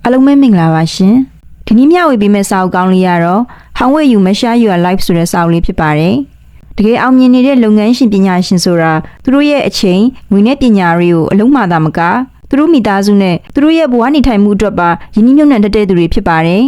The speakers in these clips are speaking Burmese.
အလုံးမဲမင်္ဂလာပါရှင်ဒီနေ့မျှဝေပေးမယ့်စာအုပ်ကောင်းလေးကတော့ How will you measure your life ဆိုတဲ့စာအုပ်လေးဖြစ်ပါတယ်တကယ်အောင်မြင်နေတဲ့လုပ်ငန်းရှင်ပညာရှင်ဆိုတာသူတို့ရဲ့အချိန်ငွေနဲ့ပညာတွေကိုအလုံးမှာသာမကသူတို့မိသားစုနဲ့သူတို့ရဲ့ဘဝနေထိုင်မှုအတွက်ပါယဉ်ကျေးမြုပ်နှံတတ်တဲ့သူတွေဖြစ်ပါတယ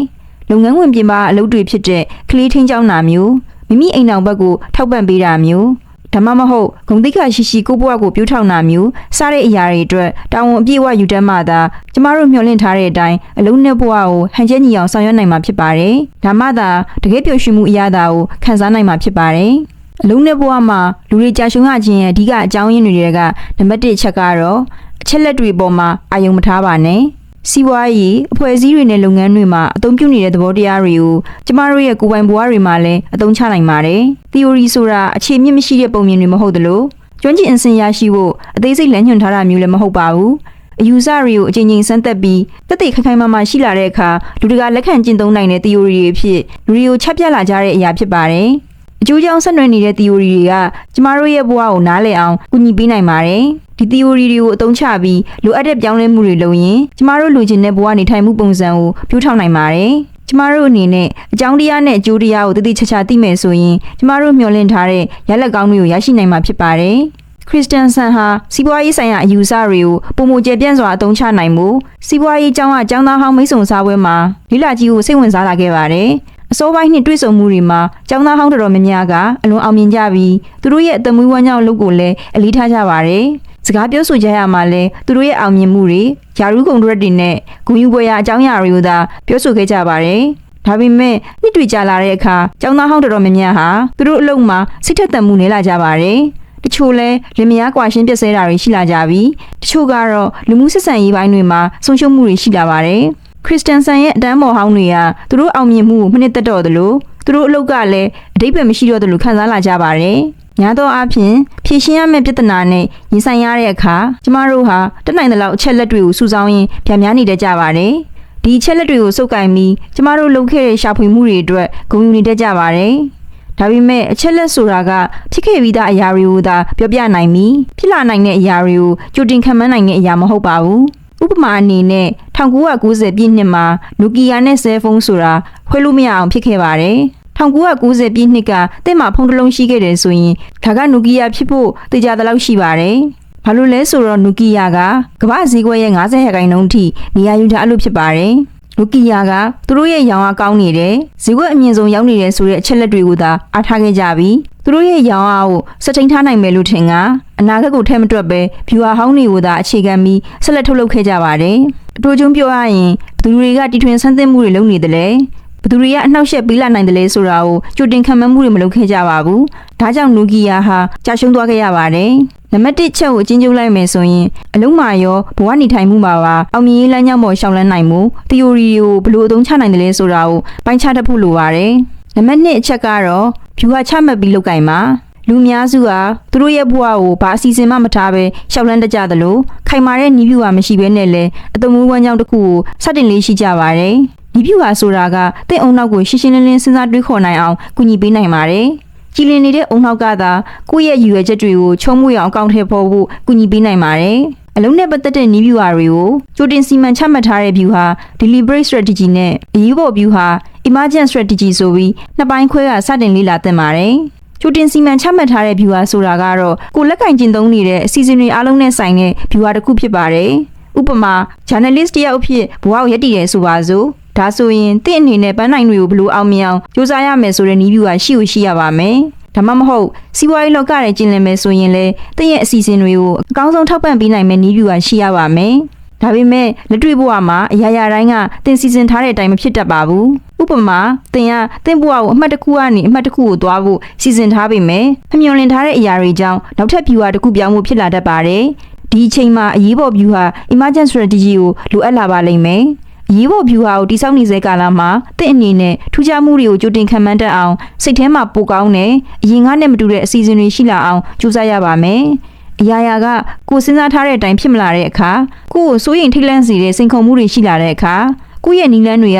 ်လုပ်ငန်းဝင်ပြင်ပအလုပ်တွေဖြစ်တဲ့ကလေးထိန်းကျောင်းတာမျိုးမိမိအိမ်တော်ဘက်ကိုထောက်ပံ့ပေးတာမျိုးဒါမှမဟုတ်ဂုဏ်သိက္ခာရှိရှိကိုယ့်ဘဝကိုပြိုးထောင်တာမျိုးစတဲ့အရာတွေအတွက်တာဝန်အပြည့်အဝယူတတ်မှသာကျမတို့မျှော်လင့်ထားတဲ့အတိုင်းအလုံးနဲ့ဘဝကိုဟန်ချက်ညီအောင်ဆောင်ရွက်နိုင်မှာဖြစ်ပါတယ်။ဒါမှသာတကယ်ပျော်ရွှင်မှုအရာသာကိုခံစားနိုင်မှာဖြစ်ပါတယ်။အလုံးနဲ့ဘဝမှာလူတွေကြာရှုံးရခြင်းရဲ့အဓိကအကြောင်းရင်းတွေကနံပါတ်1ချက်ကတော့အချက်လက်တွေပေါ်မှာအာရုံမထားပါနဲ့။စီးပွားရေးအဖွဲ့အစည်းတွေနဲ့လုပ်ငန်းတွေမှာအသုံးပြုနေတဲ့သဘောတရားတွေကိုကျမတို့ရဲ့ကိုယ်ပိုင်ဘဝတွေမှာလည်းအသုံးချနိုင်ပါတယ်။ theory ဆိုတာအခြေမြင့်မရှိတဲ့ပုံမြင်တွေမဟုတ်သလိုကျွမ်းကျင်အဆင့်ရရှိဖို့အသေးစိတ်လမ်းညွှန်ထားတာမျိုးလည်းမဟုတ်ပါဘူး။အယူဆတွေကိုအချိန်ချင်းစမ်းသပ်ပြီးသက်သေခိုင်ခိုင်မာမာရှိလာတဲ့အခါလူတွေကလက်ခံကျင့်သုံးနိုင်တဲ့ theory တွေအဖြစ်လူတွေကိုချက်ပြလာကြတဲ့အရာဖြစ်ပါတယ်။အကျိုးကြောင့်ဆက်နွယ်နေတဲ့ theory တွေကကျမတို့ရဲ့ဘဝကိုနားလည်အောင်ကူညီပေးနိုင်ပါတယ်။ဒီ theory တွေကိုအသုံးချပြီးလိုအပ်တဲ့ပြောင်းလဲမှုတွေလုပ်ရင်ကျမတို့လိုချင်တဲ့ဘဝနေထိုင်မှုပုံစံကိုပြိုးထောင်နိုင်ပါတယ်။ကျမတို့အနေနဲ့အကြောင်းတရားနဲ့အကျိုးတရားကိုတည်တည်ချာချာသိမယ်ဆိုရင်ကျမတို့မျှော်လင့်ထားတဲ့ရလဒ်ကောင်းတွေကိုရရှိနိုင်မှာဖြစ်ပါတယ်။ခရစ်စတန်ဆန်ဟာစီးပွားရေးဆိုင်ရာအယူဆတွေကိုပုံမကျပြန့်စွာအသုံးချနိုင်မှုစီးပွားရေးကျောင်းကကျောင်းသားဟောင်းမိတ်ဆွေစားပွဲမှာလိလာကြီးကိုစိတ်ဝင်စားလာခဲ့ပါတယ်။အစိုးပိုင်းနှင့်တွေ့ဆုံမှုတွေမှာကျောင်းသားဟောင်းတော်တော်များများကအလွန်အောင်မြင်ကြပြီးသူတို့ရဲ့အသမွေးဝမ်းကြောင်းလုပ်ကိုလည်းအလေးထားကြပါတယ်။စကားပြောဆိုကြရမှာလဲသူတို့ရဲ့အောင်မြင်မှုတွေယာရုဂုဏ်တွေနဲ့ဂုဏ်ယူပွဲရာအကြောင်းအရာတွေကိုသာပြောဆိုခဲ့ကြပါတယ်။ဒါပေမဲ့နှစ်တွေကြာလာတဲ့အခါကျောင်းသားဟောင်းတော်တော်များများဟာသူတို့အလုပ်မှာစိတ်ထက်သန်မှုနေလာကြပါတယ်။တချို့လဲလင်မယားကွာရှင်းပြဆဲတာတွေရှိလာကြပြီးတချို့ကတော့လူမှုဆက်ဆံရေးပိုင်းတွေမှာဆုံးရှုံးမှုတွေရှိလာပါတယ်။ခရစ်စတန်ဆန်ရဲ့အတန်းမော်ဟောင်းတွေကသူတို့အောင်မြင်မှုကိုမနှစ်သက်တော့သလိုသူတို့အလုပ်ကလည်းအဓိပ္ပာယ်မရှိတော့သလိုခံစားလာကြပါတယ်။ညာတော့အဖြစ်ဖြည့်ရှင်းရမယ့်ပြဿနာနဲ့ရင်ဆိုင်ရတဲ့အခါကျမတို့ဟာတက်နိုင်တဲ့လောက်အချက်လက်တွေကိုစုဆောင်းရင်းဗျာများနေတတ်ကြပါတယ်။ဒီအချက်လက်တွေကိုစုပ်ကိုင်ပြီးကျမတို့လုပ်ခဲ့တဲ့ရှာဖွေမှုတွေအတွက်ဂုဏ်ယူနေတတ်ကြပါတယ်။ဒါပေမဲ့အချက်လက်ဆိုတာကဖြစ်ခဲ့ပြီးသားအရာတွေကိုသာပြောပြနိုင်ပြီးဖြစ်လာနိုင်တဲ့အရာတွေကိုကြိုတင်ခံမှန်းနိုင်တဲ့အရာမဟုတ်ပါဘူး။ဥပမာအနေနဲ့1990ပြည့်နှစ်မှာနိုကီယာနဲ့ဆဲဖုန်းဆိုတာခွဲလို့မရအောင်ဖြစ်ခဲ့ပါတယ်။1990ပြည့်နှစ်ကတင့်မှာဖုန်းတစ်လုံးရှိခဲ့တယ်ဆိုရင်ဒါကနိုကီယာဖြစ်ဖို့သိကြတဲ့လောက်ရှိပါတယ်။ဘာလို့လဲဆိုတော့နိုကီယာကကမ္ဘာဈေးကွက်ရဲ့50%အထိနေရာယူထားလို့ဖြစ်ပါတယ်။နိုကီယာကသူတို့ရဲ့ရောင်းအားကောင်းနေတယ်ဈေးကွက်အမြင့်ဆုံးရောက်နေတယ်ဆိုတဲ့အချက်လက်တွေကိုသာအားထားခဲ့ကြပြီးသူတို့ရဲ့ရောင်းအားကိုစတင်ထားနိုင်မယ်လို့ထင်ကအနာဂတ်ကိုထဲမတွက်ပဲဗျူဟာဟောင်းတွေကိုသာအခြေခံပြီးဆက်လက်ထုတ်လုပ်ခဲ့ကြပါတယ်။အတူတူပြောရရင်ဘသူတွေကတီထွင်ဆန်းသစ်မှုတွေလုပ်နေတယ်လေဘသူတွေကအနှောက်အယှက်ပေးလာနိုင်တယ်လေဆိုတာကိုကြိုတင်ခံမှန်းမှုတွေမလုပ်ခဲ့ကြပါဘူး။ဒါကြောင့်နိုကီယာဟာကြာရှုံးသွားခဲ့ရပါတယ်။နံပါတ်1ချက်ကိုအချင်းချင်းလိုက်မယ်ဆိုရင်အလုံးမာရောဘဝနေထိုင်မှုမှာပါအောင်မြင်ရေးလမ်းကြောင်းပေါ်ရှောင်လန်းနိုင်မှု theory ကိုဘယ်လိုအသုံးချနိုင်တယ်လဲဆိုတာကိုပိုင်းခြားတတ်ဖို့လိုပါတယ်။နံပါတ်2အချက်ကတော့ view ချမှတ်ပြီးလုပ်ကင်ပါလူများစုဟာသူတို့ရဲ့ဘဝကိုဘာအစီအစဉ်မှမထားဘဲရှောက်လန်းတကြသလိုခိုင်မာတဲ့နီးဗျူဟာမရှိဘဲနဲ့လည်းအတုံးမွေးဝမ်းကြောင်းတစ်ခုကိုစတင်လေးရှိကြပါတယ်။နီးဗျူဟာဆိုတာကတင့်အုံနောက်ကိုရှင်းရှင်းလင်းလင်းစဉ်းစားတွေးခေါ်နိုင်အောင်ကူညီပေးနိုင်ပါတယ်။ကြည်လင်နေတဲ့အုံနောက်ကသာကိုယ့်ရဲ့ရည်ရွယ်ချက်တွေကိုချုံးမှုရအောင်အကောင့်ထဲပေါ်ဖို့ကူညီပေးနိုင်ပါတယ်။အလုံးနဲ့ပတ်သက်တဲ့နီးဗျူဟာတွေကိုကြိုတင်စီမံချမှတ်ထားတဲ့ view ဟာ deliberate strategy နဲ့အရေးပေါ် view ဟာ emergent strategy ဆိုပြီးနှစ်ပိုင်းခွဲကစတင်လေ့လာသင့်ပါတယ်။ကြိုတင်စီမံချမှတ်ထားတဲ့ view ဟာဆိုတာကတော့ကိုလက်ကင်ကျင့်သုံးနေတဲ့အစီအစဉ်တွေအားလုံးနဲ့ဆိုင်တဲ့ view ဟာတစ်ခုဖြစ်ပါတယ်။ဥပမာ journalist တယောက်အဖြစ်ဘဝကိုရည်တည်ရဲဆိုပါစို့ဒါဆိုရင်တင့်အနေနဲ့ပန်းနိုင်တွေကိုဘယ်လိုအောင်မြင်အောင်စူးစမ်းရမယ်ဆိုတဲ့နည်းဗျူဟာရှိရပါမယ်။ဒါမှမဟုတ်စီးပွားရေးလောကရဲ့ကျင်လည်မယ်ဆိုရင်လည်းတင့်ရဲ့အစီအစဉ်တွေကိုအကောင်းဆုံးထောက်ပံ့ပေးနိုင်မယ့်နည်းဗျူဟာရှိရပါမယ်။ဒါပေမဲ့လက်တွေ့ဘဝမှာအရာရာတိုင်းကတင်စီစဉ်ထားတဲ့အတိုင်းမဖြစ်တတ်ပါဘူး။ဥပမာတင်ဘဝကိုအမှတ်တစ်ခုကနေအမှတ်တစ်ခုကိုသွားဖို့စီစဉ်ထားပေမဲ့မမျှော်လင့်ထားတဲ့အရာတွေကြောင့်နောက်ထပ်ဗျူဟာတစ်ခုပြောင်းဖို့ဖြစ်လာတတ်ပါတယ်။ဒီအချိန်မှာအရေးပေါ်ဗျူဟာ emergent strategy ကိုလိုအပ်လာပါလိမ့်မယ်။အရေးပေါ်ဗျူဟာကိုတိစောက်နေစေကာလမှာတင့်အနေနဲ့ထူးခြားမှုတွေကိုကြိုတင်ခံမှန်းတတ်အောင်စိတ်ထဲမှာပိုကောင်းတဲ့အရင်ကနဲ့မတူတဲ့အစီအစဉ်တွေရှိလာအောင်ကြိုးစားရပါမယ်။အရာရာကကိုစဉ်းစားထားတဲ့အတိုင်းဖြစ်မလာတဲ့အခါကိုယ်ကိုစိုးရိမ်ထိတ်လန့်စေတဲ့စိန်ခေါ်မှုတွေရှိလာတဲ့အခါကိုယ့်ရဲ့နီလန်းတွေ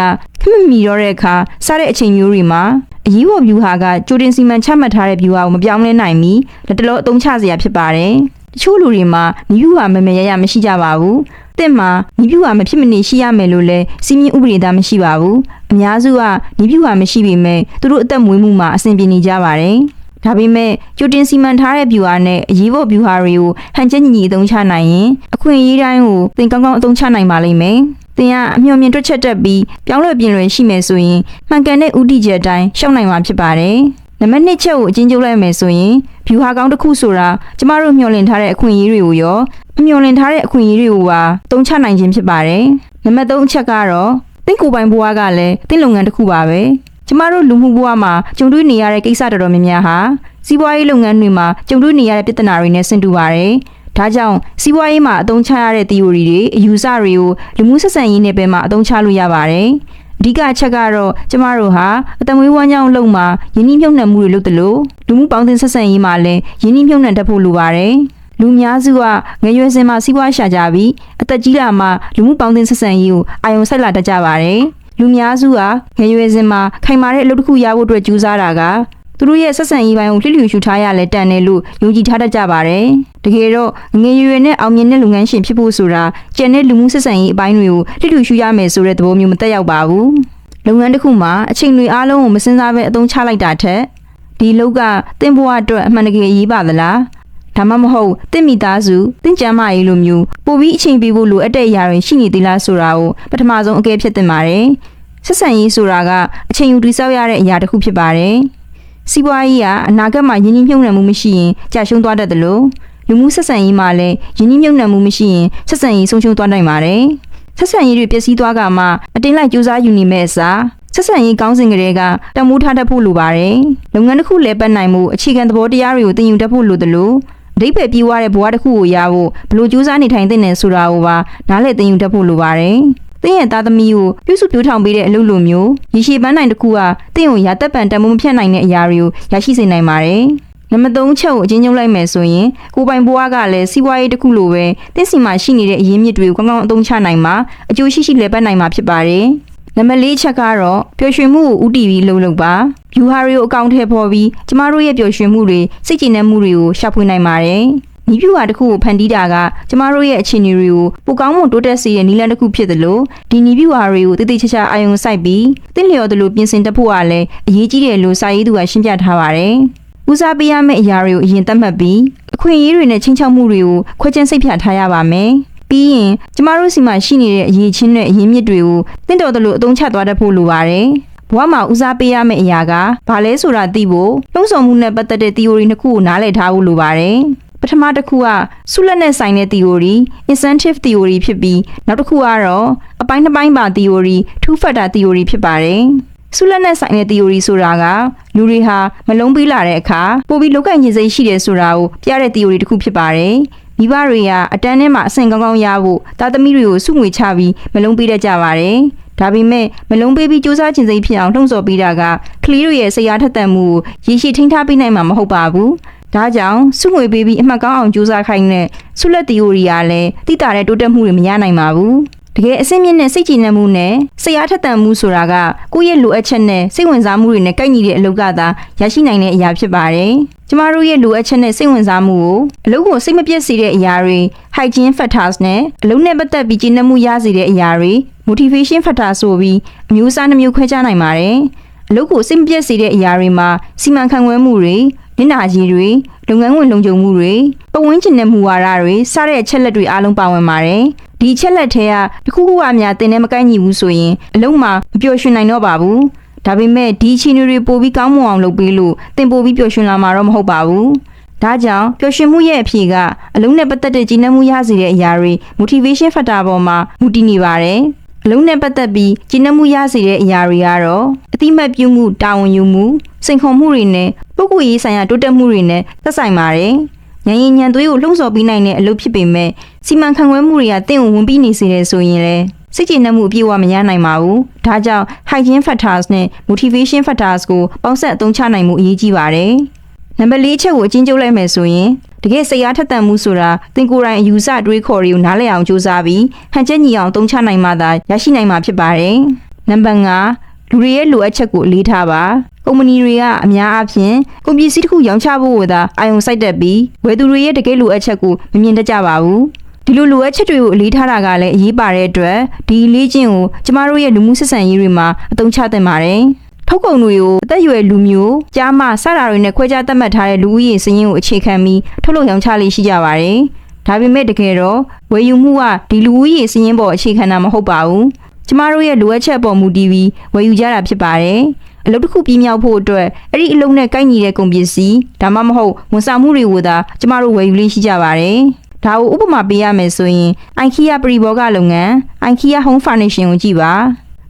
ကခက်မမီတော့တဲ့အခါစတဲ့အချိန်မျိုးတွေမှာအရေးပေါ်ဗျူဟာကကြိုတင်စီမံချမှတ်ထားတဲ့ဗျူဟာကိုမပြောင်းလဲနိုင်မီလက်တလောအသုံးချစရာဖြစ်ပါတယ်။တချို့လူတွေမှာနီးဗျူဟာမရမရှိကြပါဘူး။ တင့်မှာနီးပြူဟာမဖြစ်မနေရှိရမယ်လို့လဲစီမင်းဥပဒေသားမရှိပါဘူးအများစုကနီးပြူဟာမရှိပေမဲ့သူတို့အသက်မွေးမှုမှာအဆင်ပြေနေကြပါတယ်ဒါပေမဲ့ကြိုတင်စီမံထားတဲ့ဗျူဟာနဲ့အရေးပေါ်ဗျူဟာတွေကိုဟန်ချက်ညီညီအသုံးချနိုင်ရင်အခွင့်အရေးတိုင်းကိုသင်ကောင်းကောင်းအသုံးချနိုင်ပါလိမ့်မယ်သင်ကအမျှော်မြင်တွက်ချက်တက်ပြီးပြောင်းလဲပြင်လွယ်ရှိမယ်ဆိုရင်မှန်ကန်တဲ့ဥတီချက်အတိုင်းရှောက်နိုင်မှာဖြစ်ပါတယ်နံပါတ်1ချက်ကိုအချင်းကျုပ်လိုက်မယ်ဆိုရင်ဗျူဟာကောင်းတစ်ခုဆိုတာကျမတို့မျှော်လင့်ထားတဲ့အခွင့်အရေးတွေကိုရောမမျှော်လင့်ထားတဲ့အခွင့်အရေးတွေကိုပါသုံးချနိုင်ခြင်းဖြစ်ပါတယ်နံပါတ်3အချက်ကတော့သင်ကိုယ်ပိုင်ဘဝကလည်းသင်လုပ်ငန်းတစ်ခုပါပဲကျမတို့လူမှုဘဝမှာကြုံတွေ့နေရတဲ့ကိစ္စတော်တော်များများဟာစီးပွားရေးလုပ်ငန်းတွေမှာကြုံတွေ့နေရတဲ့ပြဿနာတွေနဲ့ဆင်တူပါတယ်ဒါကြောင့်စီးပွားရေးမှာအသုံးချရတဲ့ theory တွေအယူဆတွေကိုလူမှုဆက်ဆံရေးနယ်ပယ်မှာအသုံးချလို့ရပါတယ်အဓိကအချက်ကတော့ကျမတို့ဟာအတမွေးဝမ်းကြောင်းလုပ်မှာယင်းနှိမ့်မြုပ်နှံမှုတွေလုပ်တယ်လို့လူမှုပေါင်းသင်းဆက်ဆံရေးမှာလည်းယင်းနှိမ့်မြုပ်နှံတတ်ဖို့လိုပါတယ်လူများစုကငယ်ရွယ်စဉ်မှာစီးပွားရှာကြပြီးအသက်ကြီးလာမှလူမှုပေါင်းသင်းဆက်ဆံရေးကိုအာရုံစိုက်လာတတ်ကြပါတယ်လူများစုကငယ်ရွယ်စဉ်မှာခိုင်မာတဲ့အလုပ်တစ်ခုရဖို့အတွက်ကြိုးစားတာကသူတို့ရဲ့ဆက်ဆံရေးပိုင်းကိုလျှို့ရှုထားရလဲတန်တယ်လို့ယုံကြည်ထားတတ်ကြပါတယ်တကယ်တော့ငယ်ရွယ်နဲ့အောင်မြင်တဲ့လုပ်ငန်းရှင်ဖြစ်ဖို့ဆိုတာကျန်တဲ့လူမှုဆက်ဆံရေးအပိုင်းတွေကိုလျှို့ရှုရမယ်ဆိုတဲ့သဘောမျိုးမသက်ရောက်ပါဘူးလုပ်ငန်းတစ်ခုမှာအချိန်တွေအားလုံးကိုမစင်စားပဲအသုံးချလိုက်တာထက်ဒီလောက်ကသင်ဘဝအတွက်အမှန်တကယ်အရေးပါသလားဒါမှမဟုတ်သင်မိသားစုသင်ကျန်းမာရေးလိုမျိုးပိုပြီးအချိန်ပေးဖို့လိုအပ်တဲ့အရာတွေရှိနေသေးလားဆိုတာကိုပထမဆုံးအကဲဖြတ်သင့်ပါတယ်ဆက်ဆံရေးဆိုတာကအချိန်ယူတည်ဆောက်ရတဲ့အရာတစ်ခုဖြစ်ပါတယ်စီးပွားရေးကအနာဂတ်မှာယင်းနှိမ့်မြုပ်နှံမှုမရှိရင်ကြာရှုံးသွားတတ်တယ်လို့လူမှုဆက်ဆံရေးမှာလည်းယင်းနှိမ့်မြုပ်နှံမှုမရှိရင်ဆက်ဆံရေးဆုံးရှုံးသွားနိုင်ပါတယ်ဆက်ဆံရေးတွေပျက်စီးသွားကမှအတင်းလိုက်ကြိုးစားယူနေမဲ့အစားဆက်ဆံရေးကောင်းစဉ်ကလေးကတမိုးထားတတ်ဖို့လိုပါတယ်လုပ်ငန်းတစ်ခုလဲပတ်နိုင်မှုအခြေခံသဘောတရားတွေကိုသင်ယူတတ်ဖို့လိုတယ်လို့အဓိပ္ပာယ်ပြေးွားတဲ့ဘဝတစ်ခုကိုရဖို့ဘလို့ကြိုးစားနေထိုင်တဲ့နယ်ဆိုတာကိုပါနားလည်သင်ယူတတ်ဖို့လိုပါတယ်သင်ရဲ့သားသမီးကိုပြုစုပြောထောင်ပေးတဲ့အလုပ်လိုမျိုးရေရှည်ပန်းနိုင်တစ်ခုကသင်ကိုရာသက်ပံတမိုးမဖြတ်နိုင်တဲ့အရာတွေကိုရရှိစေနိုင်ပါတယ်နံပါတ်3ချက်ကိုအချင်းချင်းလိုက်မယ်ဆိုရင်ကိုယ်ပိုင်ဘဝကလည်းစီးပွားရေးတစ်ခုလိုပဲသင်စီမှာရှိနေတဲ့အရင်းမြစ်တွေကိုကောင်းကောင်းအသုံးချနိုင်မှာအကျိုးရှိရှိလည်ပတ်နိုင်မှာဖြစ်ပါတယ်နံပါတ်4ချက်ကတော့ပျော်ရွှင်မှုကိုဦးတည်ပြီးလုပ်ပါဗျူဟာတွေကိုအကောင့်ထဲပေါ်ပြီးကျမတို့ရဲ့ပျော်ရွှင်မှုတွေစိတ်ကြည်နက်မှုတွေကိုရှာဖွေနိုင်ပါတယ်နီးပြူဟာတစ်ခုကိုဖန်တီးတာကကျမတို့ရဲ့အခြေအနေတွေကိုပိုကောင်းမွန်တိုးတက်စေတဲ့နည်းလမ်းတစ်ခုဖြစ်တယ်လို့ဒီနီးပြူဟာတွေကိုတည်တည်ချာချာအာရုံစိုက်ပြီးသင်လျော်သလိုပြင်ဆင်တတ်ဖို့ကလည်းအရေးကြီးတယ်လို့စာရေးသူကရှင်းပြထားပါတယ်ဦးစားပေးရမယ့်အရာတွေကိုအရင်သတ်မှတ်ပြီးအခွင့်အရေးတွေနဲ့ချင်းချောက်မှုတွေကိုခွဲခြမ်းစိတ်ဖြာထားရပါမယ်ပြီးရင်ကျမတို့စီမှာရှိနေတဲ့အရေးချင်းနဲ့အရင်းမြစ်တွေကိုသင်တော်သလိုအသုံးချသွားတတ်ဖို့လိုပါတယ်ဘဝမှာဦးစားပေးရမယ့်အရာကဘာလဲဆိုတာသိဖို့လှုံ့ဆော်မှုနဲ့ပတ်သက်တဲ့ theory နှစ်ခုကိုနားလည်ထားဖို့လိုပါတယ်ပထမတစ်ခုကဆုလက်နဲ့ဆိုင်တဲ့ theory incentive theory ဖြစ်ပြီးနောက်တစ်ခုကတော့အပိုင်းနှစ်ပိုင်းပါ theory two factor theory ဖြစ်ပါတယ်ဆုလက်နဲ့ဆိုင်တဲ့ theory ဆိုတာကလူတွေဟာမလုံးပေးလာတဲ့အခါပိုပြီးလောက်ကင်ခြင်းစိတ်ရှိတယ်ဆိုတာကိုပြတဲ့ theory တစ်ခုဖြစ်ပါတယ်မိဘတွေကအတန်းထဲမှာအဆင့်ကောင်းကောင်းရဖို့သားသမီးတွေကိုစုငွေချပြီးမလုံးပေးတတ်ကြပါတယ်ဒါပေမဲ့မလုံးပေးပြီးစူးစမ်းခြင်းစိတ်ဖြစ်အောင်လှုံ့ဆော်ပေးတာကကလေးတို့ရဲ့စိတ်အားထက်သန်မှုကိုရေရှည်ထိန်းထားပေးနိုင်မှာမဟုတ်ပါဘူးဒါကြောင့်စုငွေပေးပြီးအမှတ်ကောင်းအောင်ကြိုးစားခိုင်းတဲ့ဆုလက် theory ကလည်းတိတာတဲ့တိုးတက်မှုတွေမရနိုင်ပါဘူးတကယ်အဆင့်မြင့်တဲ့စိတ်ကြည်နက်မှုနဲ့စိတ်အားထက်သန်မှုဆိုတာကကိုယ့်ရဲ့လိုအပ်ချက်နဲ့စိတ်ဝင်စားမှုတွေနဲ့ကိုက်ညီတဲ့အလုပ်ကသာရရှိနိုင်တဲ့အရာဖြစ်ပါတယ်ကျမတို့ရဲ့လိုအပ်ချက်နဲ့စိတ်ဝင်စားမှုကိုအလုပ်ကိုစိတ်မပြတ်စေတဲ့အရာတွေ hygiene factors နဲ့အလုပ်နဲ့ပတ်သက်ပြီးကြည်နက်မှုရစေတဲ့အရာတွေ motivation factors ဆိုပြီးအမျိုးအစားနှမျိုးခွဲခြားနိုင်ပါတယ်အလုပ်ကိုစိတ်မပြတ်စေတဲ့အရာတွေမှာစီမံခန့်ခွဲမှုတွေနစ်နာကြီးတွေလုပ်ငန်းဝင်လုံခြုံမှုတွေပတ်ဝန်းကျင်နဲ့မူဝါဒတွေစတဲ့အချက်လက်တွေအားလုံးပါဝင်ပါတယ်ဒီအချက်လက်ထဲကတစ်ခုခုအများတင်နဲ့မကိုက်ညီဘူးဆိုရင်အလုံးမှာမပျော်ရွှင်နိုင်တော့ပါဘူးဒါပေမဲ့ဒီအခြေအနေတွေပိုပြီးကောင်းမွန်အောင်လုပ်ပေးလို့တင်ပို့ပြီးပျော်ရွှင်လာမှာတော့မဟုတ်ပါဘူးဒါကြောင့်ပျော်ရွှင်မှုရဲ့အဖြေကအလုံးနဲ့ပတ်သက်တဲ့ကြည်နက်မှုရစေတဲ့အရာတွေ motivation factor ပေါ်မှာမူတည်နေပါတယ်အလုံးနဲ့ပတ်သက်ပြီးကြည်နက်မှုရစေတဲ့အရာတွေကတော့အတိမတ်ပြုမှုတာဝန်ယူမှုစိန်ခေါ်မှုတွေနဲ့ပုဂ္ဂိုလ်ရေးဆိုင်ရာတိုးတက်မှုတွေနဲ့သက်ဆိုင်ပါတယ်ဉာဏ်ရည်ဉာဏ်သွေးကိုလှုံ့ဆော်ပေးနိုင်တဲ့အလုပ်ဖြစ်ပေမဲ့စီမံခန့်ခွဲမှုတွေကတင့်ကိုဝင်ပြီးနေစေတယ်ဆိုရင်လည်းစိတ်ကြည်နက်မှုအပြည့်အဝမရနိုင်ပါဘူးဒါကြောင့် hygiene factors နဲ့ motivation factors ကိုပေါင်းစပ်အသုံးချနိုင်မှုအရေးကြီးပါတယ်နံပါတ်4ချက်ကိုအချင်းကျုပ်လိုက်မယ်ဆိုရင်တကယ်စိတ်အားထက်သန်မှုဆိုတာသင်ကိုယ်တိုင်အယူဆတွေးခေါ်တွေကိုနားလည်အောင်ကြိုးစားပြီးဟန်ချက်ညီအောင်သုံးချနိုင်မှသာရရှိနိုင်မှာဖြစ်ပါတယ်နံပါတ်5လူတွေရဲ့လိုအပ်ချက်ကိုအလေးထားပါကုမ္ပဏီတွေကအများအားဖြင့်ကုန်ပစ္စည်းတစ်ခုရောင်းချဖို့သာအာရုံစိုက်တတ်ပြီးဝယ်သူတွေရဲ့တကယ်လိုအပ်ချက်ကိုမမြင်တတ်ကြပါဘူး ဒီလိုလိုအပ်ချက်တွေကိုအလေးထားတာကလည်းအရေးပါတဲ့အတွက်ဒီလေးချင်းကိုကျမတို့ရဲ့လူမှုဆက်ဆံရေးတွေမှာအသုံးချသင့်ပါတယ်။ထုတ်ကုန်တွေကိုအသက်အရွယ်လူမျိုးကြားမစတာတွေနဲ့ခွဲခြားသတ်မှတ်ထားတဲ့လူဦးရေစည်းရင်းကိုအခြေခံပြီးထုတ်လုပ်ရောင်းချလေးရှိကြပါတယ်။ဒါပေမဲ့တကယ်တော့ဝယ်ယူမှုကဒီလူဦးရေစည်းရင်းပေါ်အခြေခံတာမဟုတ်ပါဘူး။ကျမတို့ရဲ့လိုအပ်ချက်ပေါ်မူတည်ပြီးဝယ်ယူကြတာဖြစ်ပါတယ်။အလုပ်တစ်ခုပြီးမြောက်ဖို့အတွက်အဲ့ဒီအလုပ်နဲ့ကိုက်ညီတဲ့ကုန်ပစ္စည်းဒါမှမဟုတ်ဝန်ဆောင်မှုတွေကိုသာကျမတို့ဝယ်ယူလေးရှိကြပါတယ်။ဒါကိုဥပမာပေးရမယ်ဆိုရင် IKEA ပရိဘောဂလုပ်ငန်း IKEA Home Furnishing ကိုကြည့်ပါ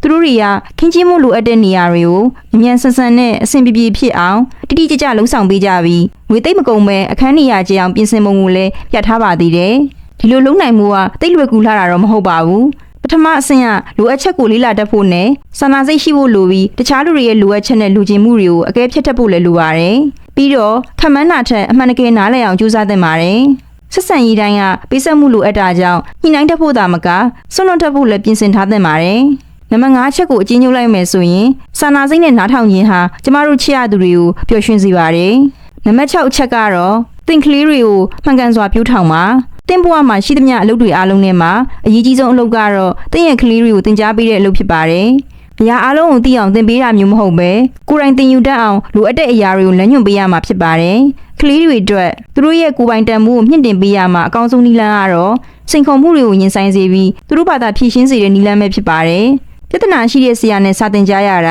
သူတို့တွေကခင်းကျင်းမှုလိုအပ်တဲ့နေရာတွေကိုအမြန်ဆန်ဆန်နဲ့အဆင်ပြေပြေဖြစ်အောင်တိတိကျကျလှုပ်ဆောင်ပေးကြပြီးငွေသိမ့်မကုန်ပဲအခန်းနေရာကျအောင်ပြင်ဆင်ပုံကိုလည်းပြထားပါသေးတယ်ဒီလိုလုပ်နိုင်မှုကတိတ်လွယ်ကူလာတာတော့မဟုတ်ပါဘူးပထမအဆင့်ကလိုအပ်ချက်ကိုလေ့လာတတ်ဖို့နဲ့စာနာစိတ်ရှိဖို့လိုပြီးတခြားလူတွေရဲ့လိုအပ်ချက်နဲ့လူချင်းမှုတွေကိုအကဲဖြတ်တတ်ဖို့လည်းလိုပါတယ်ပြီးတော့ခက်မှန်းတာထက်အမှန်တကယ်နားလည်အောင်ကြိုးစားသင့်ပါတယ်ဆက်ဆံရေးတိုင်းကပေးဆက်မှုလိုအပ်တာကြောင့်ညှိနှိုင်းတတ်ဖို့သာမကဆွလွန်တတ်ဖို့လည်းပြင်ဆင်ထားသင့်ပါတယ်နံပါတ်5ချက်ကိုအကျဉ်းချုပ်လိုက်မယ်ဆိုရင်စာနာစိတ်နဲ့နားထောင်ခြင်းဟာကျမတို့ချစ်ရသူတွေကိုပျော်ရွှင်စေပါတယ်နံပါတ်6အချက်ကတော့သင်ကလေးတွေကိုမှန်ကန်စွာပြုထောင်ပါသင်ဘဝမှာရှိသမျှအလုပ်တွေအားလုံးထဲမှာအရေးကြီးဆုံးအလုပ်ကတော့သင်ရဲ့ကလေးတွေကိုသင်ကြားပေးတဲ့အလုပ်ဖြစ်ပါတယ်။အရာအားလုံးကိုသိအောင်သင်ပေးတာမျိုးမဟုတ်ပဲကိုယ်တိုင်သင်ယူတတ်အောင်လိုအပ်တဲ့အရာတွေကိုလမ်းညွှန်ပေးရမှာဖြစ်ပါတယ်။ကလေးတွေအတွက်သူတို့ရဲ့ကိုယ်ပိုင်တန်ဖိုးကိုမြင့်တင်ပေးရမှာအကောင်းဆုံးနည်းလမ်းကတော့စိန်ခေါ်မှုတွေကိုရင်ဆိုင်စေပြီးသူတို့ဘာသာဖြည့်ရှင်းစေတဲ့နည်းလမ်းပဲဖြစ်ပါတယ်။ပြဿနာရှိတဲ့ဆရာနဲ့စာသင်ကြားရတ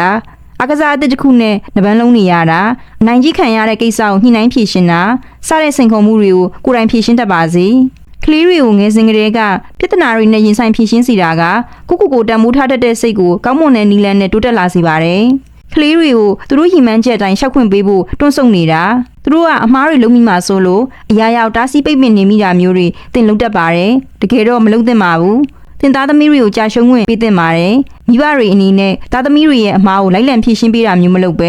ာအကစားအသစ်တစ်ခုနဲ့နှပန်းလုံးနေရတာအနိုင်ကြီးခံရတဲ့ကိစ္စကိုညှိနှိုင်းဖြေရှင်းတာစတဲ့စိန်ခေါ်မှုတွေကိုကိုယ်တိုင်ဖြေရှင်းတတ်ပါစေ။ကလေးတွေကိုငယ်စဉ်ကတည်းကပြဿနာတွေနဲ့ရင်ဆိုင်ဖြေရှင်းစီတာကကိုတန်မိုးထားတတ်တဲ့စိတ်ကိုကောင်းမွန်တဲ့နည်းလမ်းနဲ့တိုးတက်လာစေပါတယ်။ကလေးတွေကိုသူတို့ရည်မှန်းချက်အတိုင်းရှောက်ခွင့်ပေးဖို့တွန်းဆုံနေတာသူတို့ကအမှားတွေလုပ်မိမှဆိုလို့အရာရာတားဆီးပိတ်ပင်နေမိတာမျိုးတွေသင်လုပ်တတ်ပါတယ်။တကယ်တော့မလုပ်သင့်ပါဘူး။သင်သားသမီးတွေကိုကြာရှုံးခွင့်ပေးသင့်ပါတယ်။မိဘတွေအနေနဲ့သားသမီးတွေရဲ့အမှားကိုလိုက်လံဖြေရှင်းပေးတာမျိုးမလုပ်ပ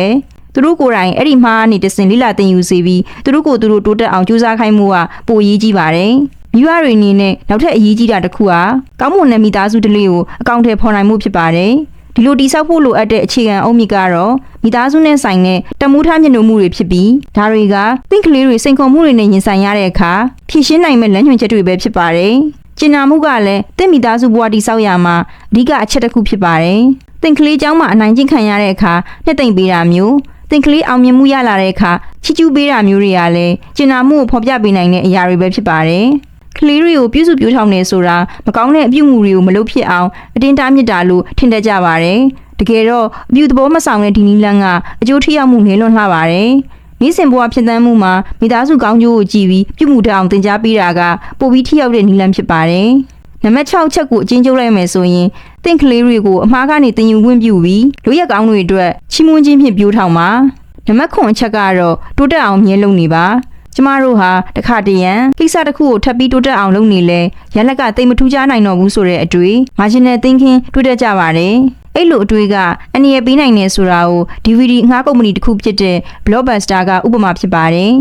ဲသူတို့ကိုယ်တိုင်အဲ့ဒီမှားကနေတဆင်လိလာသင်ယူစေပြီးသူတို့ကိုယ်သူတို့တိုးတက်အောင်ကြိုးစားခိုင်းမှုကပိုအရေးကြီးပါတယ်။မိဘတွေအနေနဲ့နောက်ထပ်အရေးကြီးတာတစ်ခုကကောင်းမွန်တဲ့မိသားစုတစ်လေးကိုအကောင့်ထဲဖော်နိုင်မှုဖြစ်ပါတယ်။ဒီလိုတိဆောက်ဖို့လိုအပ်တဲ့အခြေခံအုတ်မြစ်ကတော့မိသားစုနဲ့ဆိုင်တဲ့တမိုးထားမြင့်နိုးမှုတွေဖြစ်ပြီးဒါတွေကသင်ကလေးတွေစိန်ခေါ်မှုတွေနဲ့ရင်ဆိုင်ရတဲ့အခါဖြည့်ရှင်းနိုင်မဲ့လမ်းညွှန်ချက်တွေပဲဖြစ်ပါတယ်။ကျင်နာမှုကလည်းသင်မိသားစုဘဝတိဆောက်ရမှာအဓိကအချက်တစ်ခုဖြစ်ပါတယ်။သင်ကလေးเจ้าမှာအနိုင်ကျင့်ခံရတဲ့အခါနှစ်သိမ့်ပေးတာမျိုးသင်ကလေးအောင်မြင်မှုရလာတဲ့အခါချီးကျူးပေးတာမျိုးတွေကလည်းကျင်နာမှုကိုဖော်ပြပေးနိုင်တဲ့အရာတွေပဲဖြစ်ပါတယ်။ကလေးတွေကိုပြုစုပြောထောင်နေဆိုတာမကောင်းတဲ့အပြုအမူတွေကိုမလုပ်ဖြစ်အောင်အတင်းတားမြစ်တာလို့ထင်တတ်ကြပါတယ်။တကယ်တော့အပြုသဘောမဆောင်တဲ့ဒီနည်းလမ်းကအကျိုးထိရောက်မှုနည်းလွန်းလှပါတယ်။နေ့စဉ်ဘဝဖြစ်တမ်းမှုမှာမိသားစုကောင်းကျိုးကိုကြည့်ပြီးပြုမှုတတ်အောင်သင်ကြားပေးတာကပိုပြီးထိရောက်တဲ့နည်းလမ်းဖြစ်ပါတယ်။နံပါတ်6ချက်ကိုအကျဉ်းချုပ်လိုက်မယ်ဆိုရင်သင်ကလေးတွေကိုအမှားကနေသင်ယူခွင့်ပြုပြီးလူရက်ကောင်းတွေအတွက်ချီးမွမ်းခြင်းဖြင့်ပြောထောင်ပါနံပါတ်9အချက်ကတော့တိုးတက်အောင်မြဲလုပ်နေပါကျမတို့ဟာတခါတရံကိစ္စတစ်ခုကိုထပ်ပြီးတိုးတက်အောင်လုပ်နေလဲရလက်ကတိတ်မထူးခြားနိုင်တော့ဘူးဆိုတဲ့အတွေ့ marginal thinking တွေ့တတ်ကြပါတယ်အဲ့လိုအတွေ့ကအနည်းပေးနိုင်နေဆိုတာကို DVD ငှားကုမ္ပဏီတစ်ခုဖြစ်တဲ့ Blockbuster ကဥပမာဖြစ်ပါတယ်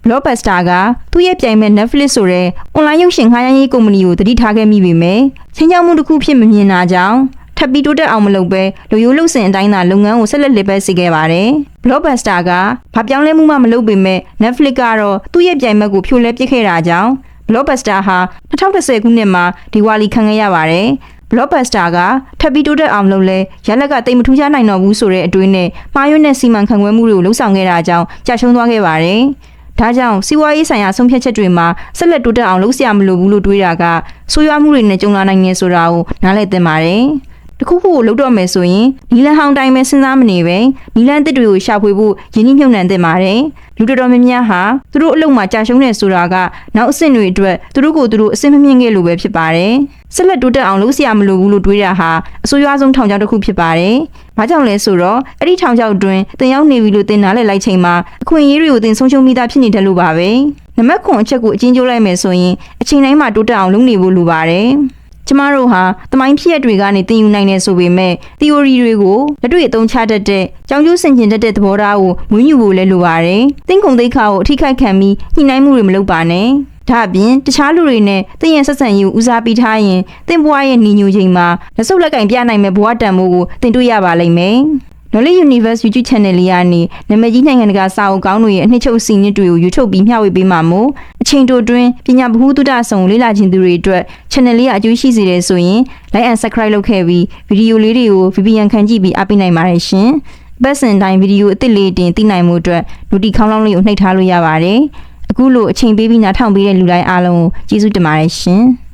Blockbuster ကသူ့ရဲ့ပြိုင်မဲ့ Netflix ဆိုတဲ့ online ရုပ်ရှင်ငှားရမ်းရေးကုမ္ပဏီကိုတတိထားခဲ့မိပေမဲ့ချင်းချောင်းမှုတစ်ခုဖြစ်မမြင်တာကြောင့်ထပ်ပြီးတိုးတက်အောင်မလုပ်ပဲလူရိုးလှုပ်စင်အတိုင်းသာလုပ်ငန်းကိုဆက်လက်လည်ပတ်စေခဲ့ပါတယ်။ Blockbuster ကဘာပြောင်းလဲမှုမှမလုပ်ပေမဲ့ Netflix ကတော့သူ့ရဲ့ပြိုင်ဘက်ကိုဖြိုလဲပစ်ခဲ့တာကြောင့် Blockbuster ဟာ2010ခုနှစ်မှာဒီဝါလီခံခဲ့ရပါတယ်။ Blockbuster ကထပ်ပြီးတိုးတက်အောင်လုပ်လဲရလက်ကတိတ်မထူးခြားနိုင်တော့ဘူးဆိုတဲ့အတွေးနဲ့မှားယွင်းတဲ့စီမံခန့်ခွဲမှုတွေကိုလှုပ်ဆောင်ခဲ့တာကြောင့်ကြာရှုံးသွားခဲ့ပါတယ်။ဒါကြောင့်စီးပွားရေးဆိုင်ရာဆုံးဖြတ်ချက်တွေမှာဆက်လက်တိုးတက်အောင်လုပ်စရာမလိုဘူးလို့တွေးတာကဆိုးရွားမှုတွေနဲ့ကြုံလာနိုင်နေဆိုတာကိုနားလည်သင့်ပါတယ်။တခုခုကိုလုပ်တော့မယ်ဆိုရင်နီလန်ဟောင်းတိုင်းပဲစဉ်းစားမနေပဲနီလန်တစ်တွေကိုရှာဖွေဖို့ရင်းနှီးမြှုပ်နှံသင့်ပါတယ်။လူတော်တော်များများဟာသူတို့အလုပ်မှာကြာရှုံးနေဆိုတာကနောက်အဆင့်တွေအတွက်သူတို့ကိုယ်သူတို့အဆင့်မမြင့်ခဲ့လို့ပဲဖြစ်ပါတယ်။ဆက်လက်တိုးတက်အောင်လုပ်စရာမလိုဘူးလို့တွေးတာဟာအဆိုးရွားဆုံးထောင်ချောက်တစ်ခုဖြစ်ပါတယ်။ဘာကြောင့်လဲဆိုတော့အဲ့ဒီထောင်ချောက်တွင်တင်ရောက်နေပြီလို့တင်နားလည်လိုက်ချိန်မှာအခွင့်အရေးတွေကိုတင်ဆုံးရှုံးမိသားဖြစ်နေတယ်လို့ပါပဲ။နံပါတ်9အချက်ကိုအကျဉ်းချုပ်လိုက်မယ်ဆိုရင်အချိန်တိုင်းမှာတိုးတက်အောင်လုပ်နေဖို့လိုပါတယ်။ကျမတို့ဟာသမိုင်းဖြစ်ရပ်တွေကနေသင်ယူနိုင်နေဆိုပေမဲ့ theory တွေကိုလက်တွေ့အသုံးချတတ်တဲ့ကြောင်ကျိုးဆင်ခြင်တတ်တဲ့သဘောထားကိုမွေးမြူဖို့လည်းလိုပါတယ်။သင်ကုန်သိက္ခာကိုအထိခိုက်ခံပြီးညှိနှိုင်းမှုတွေမလုပ်ပါနဲ့။ဒါအပြင်တခြားလူတွေနဲ့သင်ရဲ့ဆက်ဆံရေးကိုဦးစားပေးထားရင်သင်ဘဝရဲ့ညီညွတ်ခြင်းမှာလက်စုပ်လက်ကင်ပြနိုင်မဲ့ဘဝတန်ဖိုးကိုသင်တွေ့ရပါလိမ့်မယ်။ Knowledge Universe YouTube Channel လေးကနေနာမည်ကြီးနိုင်ငံတကာစာအုပ်ကောင်းတွေရဲ့အနှစ်ချုပ်စီးနစ်တွေကို YouTube ပြီးမျှဝေပေးမှာမို့အချိန်တိုတွင်းပညာဗဟုသုတဆောင်လေ့လာခြင်းသူတွေအတွက် Channel လေးကအကျိုးရှိစေတယ်ဆိုရင် Like and Subscribe လုပ်ခဲ့ပြီးဗီဒီယိုလေးတွေကို VPN ခံကြည့်ပြီးအားပေးနိုင်ပါတယ်ရှင်။ပတ်စင်တိုင်းဗီဒီယိုအသစ်လေးတင်သိနိုင်မှုအတွက် Noti ခေါင်းလောင်းလေးကိုနှိပ်ထားလို့ရပါတယ်။အခုလိုအချိန်ပေးပြီးနားထောင်ပေးတဲ့လူတိုင်းအားလုံးကိုကျေးဇူးတင်ပါတယ်ရှင်။